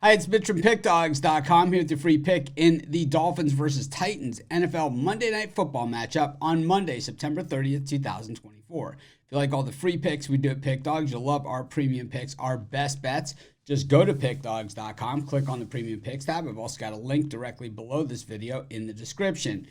Hi, it's Mitch from Pickdawgz.com here with your free pick in the Dolphins versus Titans NFL Monday Night Football matchup on Monday, September 30th, 2024. If you like all the free picks we do at Pickdawgz, you'll love our premium picks, our best bets. Just go to Pickdawgz.com, click on the premium picks tab. I've also got a link directly below this video in the description.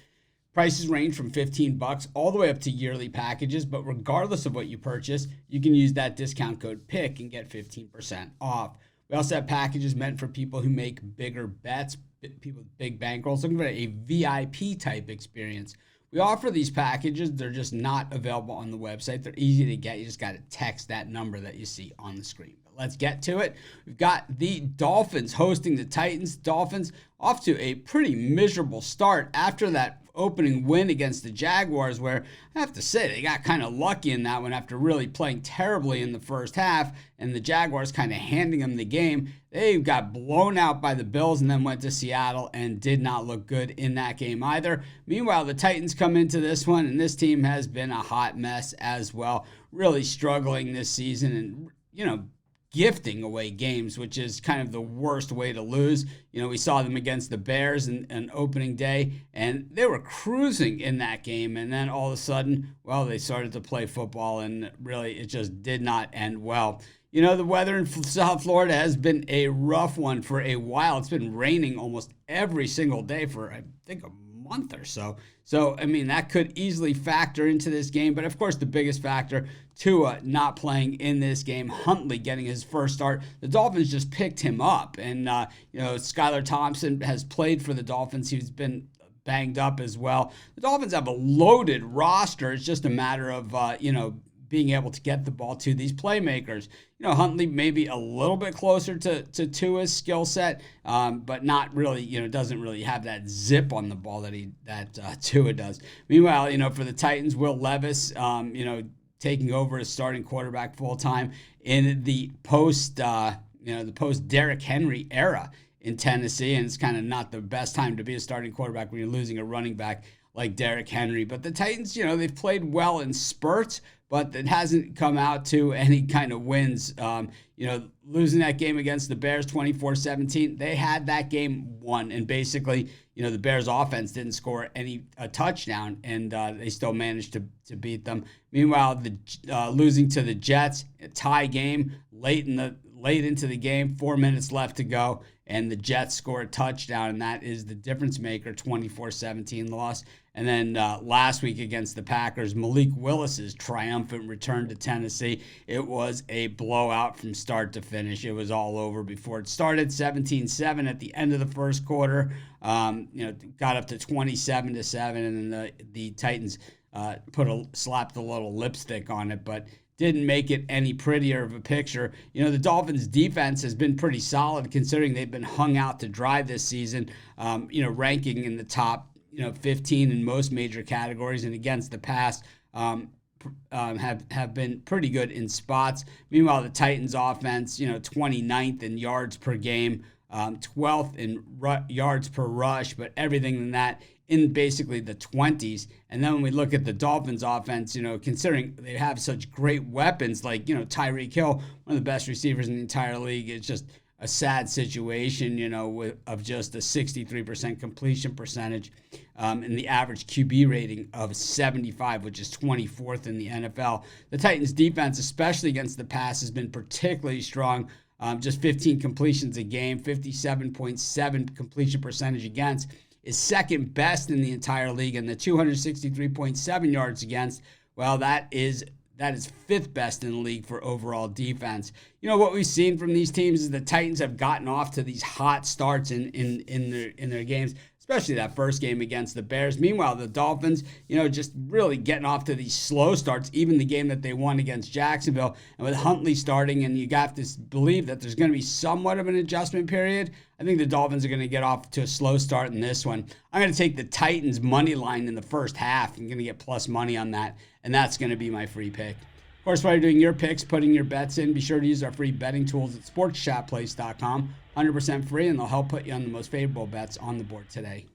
Prices range from $15 all the way up to yearly packages, but regardless of what you purchase, you can use that discount code PICK and get 15% off. We also have packages meant for people who make bigger bets, people with big bankrolls, looking for a VIP type experience. We offer these packages. They're just not available on the website. They're easy to get. You just got to text that number that you see on the screen. But let's get to it. We've got the Dolphins hosting the Titans. Dolphins off to a pretty miserable start after that opening win against the Jaguars, where I have to say they got kind of lucky in that one after really playing terribly in the first half and the Jaguars kind of handing them the game. They got blown out by the Bills and then went to Seattle and did not look good in that game either. Meanwhile, the Titans come into this one and this team has been a hot mess as well, really struggling this season and, gifting away games, which is kind of the worst way to lose. We saw them against the Bears in opening day, and they were cruising in that game. And then all of a sudden, they started to play football, and really it just did not end well. The weather in South Florida has been a rough one for a while. It's been raining almost every single day for, I think, a month or so. So, that could easily factor into this game. But, of course, the biggest factor, Tua not playing in this game, Huntley getting his first start. The Dolphins just picked him up. And, Skylar Thompson has played for the Dolphins. He's been banged up as well. The Dolphins have a loaded roster. It's just a matter of, being able to get the ball to these playmakers. Huntley maybe a little bit closer to Tua's skill set, but not really, doesn't really have that zip on the ball that Tua does. Meanwhile, for the Titans, Will Levis, taking over as starting quarterback full time in the post Derrick Henry era in Tennessee, and it's kind of not the best time to be a starting quarterback when you're losing a running back like Derrick Henry. But the Titans, they've played well in spurts, but it hasn't come out to any kind of wins. Losing that game against the Bears 24-17, they had that game won. And basically, the Bears offense didn't score a touchdown, and they still managed to beat them. Meanwhile, losing to the Jets, a tie game late into the game, 4 minutes left to go, and the Jets score a touchdown, and that is the difference maker, 24-17 loss. And then last week against the Packers, Malik Willis's triumphant return to Tennessee. It was a blowout from start to finish. It was all over before it started. 17-7 at the end of the first quarter. Got up to 27-7, and then the Titans slapped a little lipstick on it, but didn't make it any prettier of a picture. The Dolphins defense has been pretty solid considering they've been hung out to dry this season, ranking in the top 15 in most major categories, and against the pass have been pretty good in spots. Meanwhile, the Titans offense, 29th in yards per game, 12th in yards per rush, but everything in that in basically the 20s. And then when we look at the Dolphins offense, considering they have such great weapons like, Tyreek Hill, one of the best receivers in the entire league, it's just a sad situation, of just a 63% completion percentage and the average QB rating of 75, which is 24th in the NFL. The Titans defense, especially against the pass, has been particularly strong. Just 15 completions a game, 57.7 completion percentage against, is second best in the entire league, and the 263.7 yards against, that is fifth best in the league for overall defense. What we've seen from these teams is the Titans have gotten off to these hot starts in their games, especially that first game against the Bears. Meanwhile, the Dolphins, just really getting off to these slow starts, even the game that they won against Jacksonville. And with Huntley starting, and you got to believe that there's going to be somewhat of an adjustment period, I think the Dolphins are going to get off to a slow start in this one. I'm going to take the Titans money line in the first half. I'm going to get plus money on that, and that's going to be my free pick. Of course, while you're doing your picks, putting your bets in, be sure to use our free betting tools at sportschatplace.com. 100% free, and they'll help put you on the most favorable bets on the board today.